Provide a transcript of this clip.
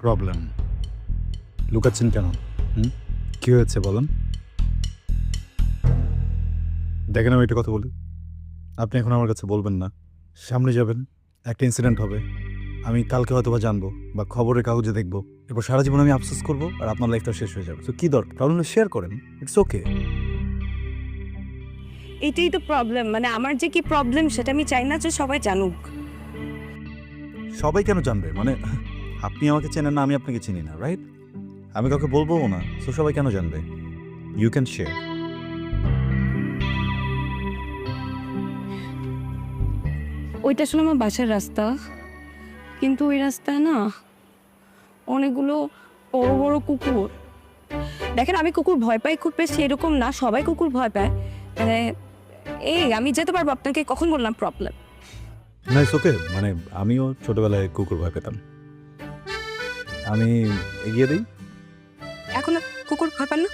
Problem লুকাচ্ছেন কেন? কি হয়েছে বলেন। দেখেন আমি একটা কথা বলি, আপনি এখন আমার কাছে বলবেন না, সামনে যাবেন, একটা ইনসিডেন্ট হবে, আমি কালকে হয়তো বা জানবো বা খবরের কাগজে দেখবো, এরপর সারা জীবন আমি আফসোস করবো আর আপনার লাইফটা শেষ হয়ে যাবে। তো কি দরকার? প্রবলেম শেয়ার করেন, ইটস ওকে। এটাই তো প্রবলেম, মানে আমার যে কি প্রবলেম সেটা আমি চাই না যে সবাই জানুক। সবাই কেন জানবে? মানে আপনি আমাকে চেনেন না, আমি আপনাকে চিনি না, রাইট? আমি কাউকে বলবো না, তো সবাই কেন জানবে? You can share. ওইটা আসলে আমার বাসার রাস্তা, কিন্তু ওই রাস্তায় না অনেকগুলো বড় বড় কুকুর। দেখেন আমি কুকুর ভয় পাই খুব বেশি এরকম না, সবাই কুকুর ভয় পায়। মানে আমি যেতে পারবো, আপনাকে কখন বললাম প্রবলেম। না ইটস ওকে, মানে আমিও ছোটবেলায় কুকুর ভয় পেতাম। আমি এগিয়ে দিই। এখন আর কুকুর ভয় পান না?